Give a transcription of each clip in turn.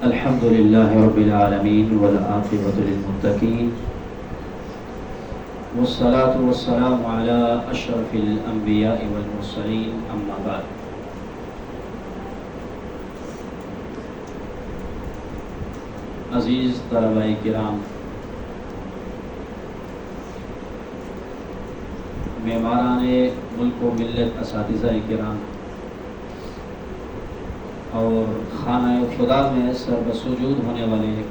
الحمد لله رب العالمين والعاقبة للمتقين والصلاة والسلام على أشرف الأنبياء والمرسلين أما بعد. عزیز طلباء کرام، معماران ملک و ملت، اساتذہ کرام اور خانہ خدا میں سربسوجود ہونے والے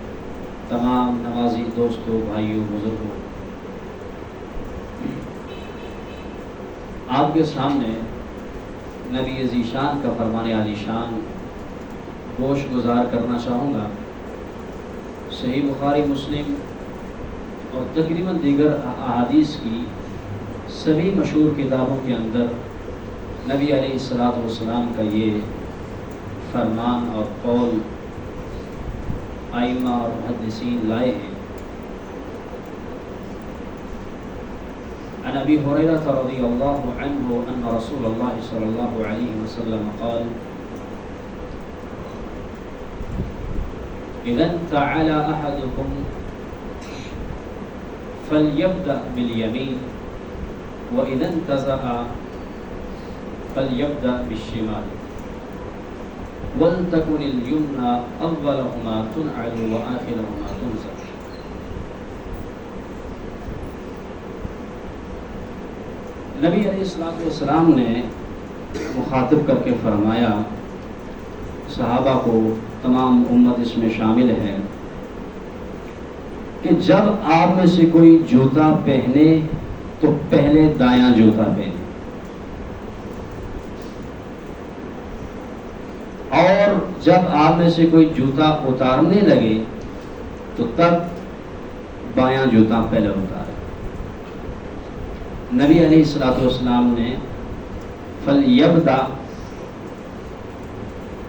تمام نمازی دوستوں، بھائیوں، بزرگوں، آپ کے سامنے نبی ذیشان کا فرمان عالی شان گوش گزار کرنا چاہوں گا۔ صحیح بخاری، مسلم اور تقریباً دیگر احادیث کی سبھی مشہور کتابوں کے اندر نبی علیہ الصلوۃ والسلام کا یہ فرمان اور قول ائمہ اور محدثین لائے ہیں۔ عن ابی ہریرہ رضی اللہ عنہ ان رسول اللہ صلی اللہ علیہ وسلم قال اذا انتعل احدكم فليبدأ باليمين واذا انتزع فليبدأ بالشمال وَلْتَكُنِ الْيُمْنَى أَوَّلَهُمَا تُنْعَلُ وَآخِرَهُمَا تُنْزَعُ۔ نبی علیہ السلام نے مخاطب کر کے فرمایا، صحابہ کو، تمام امت اس میں شامل ہے، کہ جب آپ میں سے کوئی جوتا پہنے تو پہلے دایاں جوتا پہنے، اور جب آپ میں سے کوئی جوتا اتارنے لگے تو تب بایاں جوتا پہلے اتارے۔ نبی علیہ السلام نے فَلْيَبْدَأْ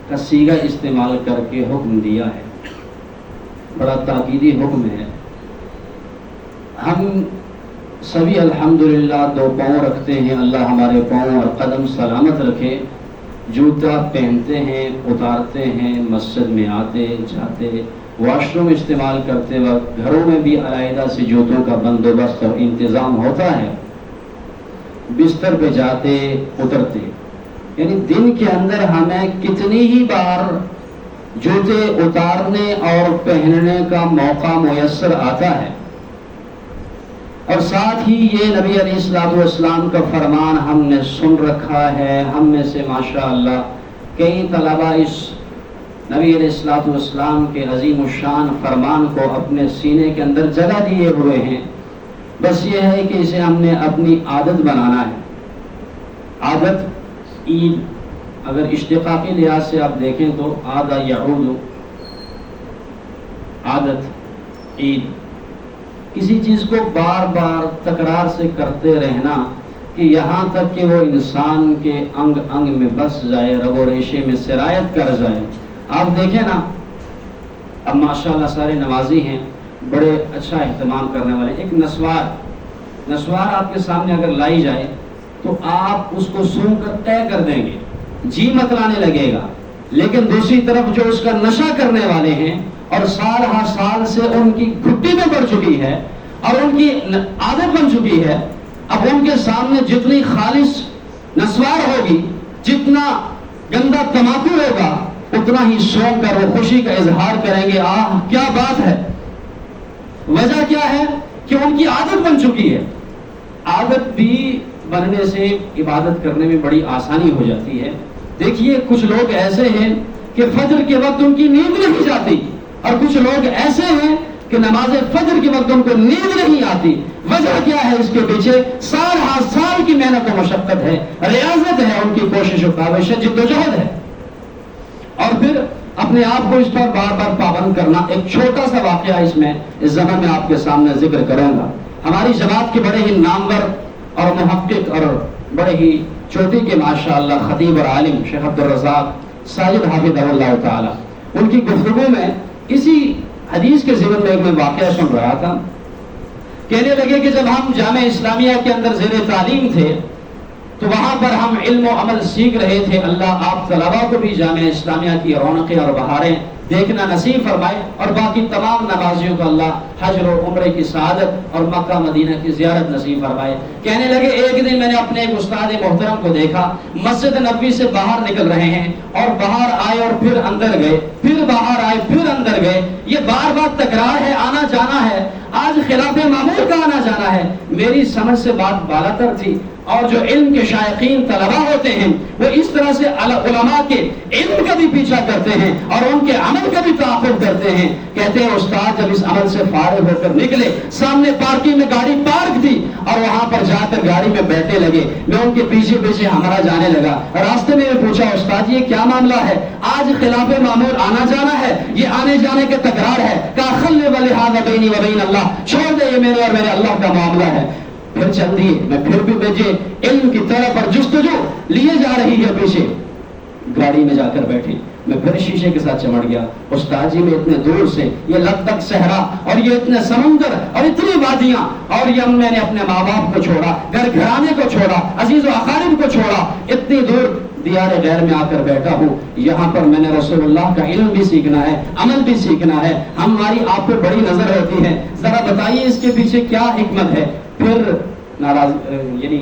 کا صیغہ استعمال کر کے حکم دیا ہے، بڑا تاکیدی حکم ہے۔ ہم سبھی الحمدللہ دو پاؤں رکھتے ہیں، اللہ ہمارے پاؤں اور قدم سلامت رکھے، جوتا پہنتے ہیں، اتارتے ہیں، مسجد میں آتے جاتے، واش روم استعمال کرتے وقت، گھروں میں بھی علیحدہ سے جوتوں کا بندوبست اور انتظام ہوتا ہے، بستر پہ جاتے اترتے، یعنی دن کے اندر ہمیں کتنی ہی بار جوتے اتارنے اور پہننے کا موقع میسر آتا ہے۔ اور ساتھ ہی یہ نبی علیہ السلام کا فرمان ہم نے سن رکھا ہے۔ ہم میں سے ماشاءاللہ کئی طلبہ اس نبی علیہ السلام کے عظیم الشان فرمان کو اپنے سینے کے اندر جگہ دیے ہوئے ہیں، بس یہ ہے کہ اسے ہم نے اپنی عادت بنانا ہے۔ عادت عید، اگر اشتقاقی لحاظ سے آپ دیکھیں تو عاد یعود، عادت عید، کسی چیز کو بار بار تکرار سے کرتے رہنا کہ یہاں تک کہ وہ انسان کے انگ انگ میں بس جائے، رگ و ریشے میں سرایت کر جائے۔ آپ دیکھیں نا، اب ماشاءاللہ سارے نمازی ہیں، بڑے اچھا اہتمام کرنے والے۔ ایک نسوار آپ کے سامنے اگر لائی جائے تو آپ اس کو سون کر طے کر دیں گے، جی مت لانے لگے گا، لیکن دوسری طرف جو اس کا نشہ کرنے والے ہیں اور سال ہر سال سے ان کی گھٹی میں بڑھ چکی ہے اور ان کی عادت بن چکی ہے، اب ان کے سامنے جتنی خالص نسوار ہوگی، جتنا گندا تماکو ہوگا، اتنا ہی سونگ کر وہ خوشی کا اظہار کریں گے، آہ کیا بات ہے۔ وجہ کیا ہے کہ ان کی عادت بن چکی ہے۔ عادت بھی بننے سے عبادت کرنے میں بڑی آسانی ہو جاتی ہے۔ دیکھیے کچھ لوگ ایسے ہیں کہ فجر کے وقت ان کی نیند نہیں جاتی، اور کچھ لوگ ایسے ہیں کہ نماز فجر کے وقت ان کو نیند نہیں آتی۔ وجہ کیا ہے اس کے پیچھے؟ سال ہر سال کی محنت و مشقت ہے، ریاضت ہے، ان کی کوشش و کاوش ہے، جد و جہد ہے، اور پھر اپنے آپ کو اس پر بار بار پابند کرنا۔ ایک چھوٹا سا واقعہ اس میں اس زمانے میں آپ کے سامنے ذکر کروں گا۔ ہماری جماعت کے بڑے ہی نامور اور محقق اور بڑے ہی چوٹی کے ماشاءاللہ خطیب اور عالم شیخ عبدالرزاق ساجد حافظہ اللہ تعالی، ان کی گفتگو میں اسی حدیث کے ضمن میں ایک میں واقعہ سن رہا تھا۔ کہنے لگے کہ جب ہم جامعہ اسلامیہ کے اندر زیر تعلیم تھے تو وہاں پر ہم علم و عمل سیکھ رہے تھے. اللہ آپ طلباء کو بھی جامعہ اسلامیہ کی رونقیں اور بہاریں دیکھنا نصیب فرمائے، اور باقی تمام نمازیوں کو اللہ حج و عمرے کی سعادت اور مکہ مدینہ کی زیارت نصیب فرمائے. کہنے لگے ایک دن میں نے اپنے ایک استاد محترم کو دیکھا، مسجد نبوی سے باہر نکل رہے ہیں اور باہر آئے اور پھر اندر گئے، پھر باہر آئے پھر اندر گئے. یہ بار بار تکرار ہے، آنا جانا ہے. آج خلاف معمول کا آنا جانا ہے. میری سمجھ سے بات بالاتر تھی، اور جو علم کے شائقین طلباء ہوتے ہیں وہ اس طرح سے علماء کے علم کا بھی پیچھا کرتے ہیں اور ان کے عمل کا بھی تعاقب کرتے ہیں. کہتے ہیں استاد جب اس عمل سے فارغ ہو کر نکلے، سامنے پارکنگ میں گاڑی پارک تھی اور وہاں پر جا کر گاڑی میں بیٹھنے لگے. میں ان کے پیچھے پیچھے ہمارا جانے لگا. راستے میں پوچھا استاد یہ کیا معاملہ ہے؟ آج خلاف معمول آنا جانا ہے، یہ آنے جانے کے تکرار ہے. کہا خلِ وَلِهَذَا بَيْنِي وَبَيْنَ اللَّهِ، چھوڑ دے یہ میرے اور میرے اللہ کا معاملہ ہے. پھر چل دیے. میں پھر بھی مجھے علم کی طرف پر جستجو لیے جا رہی ہے. پیچھے گاڑی میں جا کر بیٹھی. میں پھر شیشے کے ساتھ چمٹ گیا. استاد جی میں اتنے دور سے یہ لدک صحرا اور یہ اتنے سمندر اور اتنی وادیاں، اور یہ میں نے اپنے ماں باپ کو چھوڑا، گھر گھرانے کو چھوڑا، عزیز و اقارب کو چھوڑا، اتنی دور دیار غیر میں آ کر بیٹھا ہوں. یہاں پر میں نے رسول اللہ کا علم بھی سیکھنا ہے، عمل بھی سیکھنا ہے. ہماری آپ پہ بڑی نظر ہوتی ہے، ذرا بتائیے اس کے پیچھے کیا حکمت ہے. پھر ناراض یعنی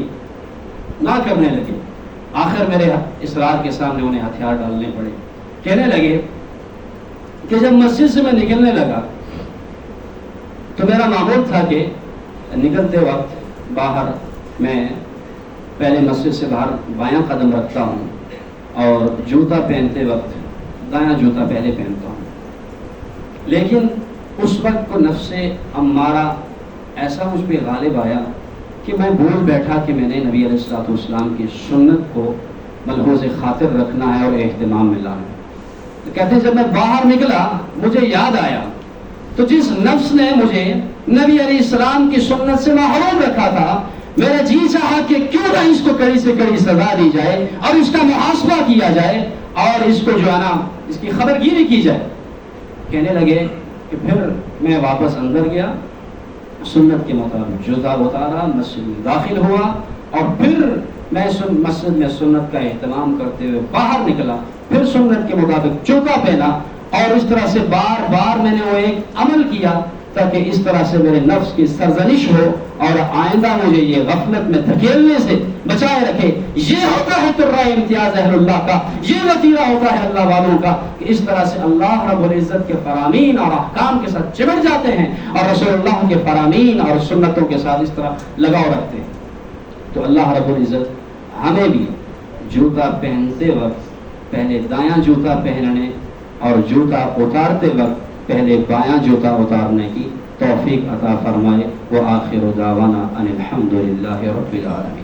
نہ کرنے لگے. آخر میرے اسرار کے سامنے انہیں ہتھیار ڈالنے پڑے. کہنے لگے کہ جب مسجد سے میں نکلنے لگا تو میرا معمول تھا کہ نکلتے وقت باہر میں پہلے مسجد سے باہر بایاں قدم رکھتا ہوں اور جوتا پہنتے وقت دایاں جوتا پہلے پہنتا ہوں. لیکن اس وقت کو نفس امارہ ایسا مجھ پہ غالب آیا کہ میں بھول بیٹھا کہ میں نے نبی علیہ السلام کی سنت کو ملحوظ خاطر رکھنا ہے اور اہتمام میں لانا ہے. تو کہتے ہیں جب میں باہر نکلا مجھے یاد آیا تو جس نفس نے مجھے نبی علیہ السلام کی سنت سے محروم رکھا تھا، میرا جی چاہا کہ کیوں نہ اس کو کڑی سے کڑی سزا دی جائے اور اس کا محاسبہ کیا جائے اور اس کو جو ہے نا اس کی خبر گیری کی جائے. کہنے لگے کہ پھر میں واپس اندر گیا، سنت کے مطابق جوتا اتارا، مسجد میں داخل ہوا اور پھر میں مسجد میں سنت کا اہتمام کرتے ہوئے باہر نکلا. پھر سنت کے مطابق جوتا پہنا اور اس طرح سے بار بار میں نے وہ ایک عمل کیا تاکہ اس طرح سے میرے نفس کی سرزنش ہو اور آئندہ مجھے یہ غفلت میں دھکیلنے سے بچائے رکھے. یہ ہوتا ہے ترا امتیاز اہل اللہ کا، یہ وتیرہ ہوتا ہے اللہ والوں کا کہ اس طرح سے اللہ رب العزت کے فرامین اور احکام کے ساتھ چمٹ جاتے ہیں اور رسول اللہ کے فرامین اور سنتوں کے ساتھ اس طرح لگاؤ رکھتے ہیں. تو اللہ رب العزت ہمیں بھی جوتا پہنتے وقت پہلے دایاں جوتا پہننے اور جوتا اتارتے وقت پہلے بایاں جوتا اتارنے کی توفیق عطا فرمائے. وآخر دعوانا ان الحمد للہ رب العالمین.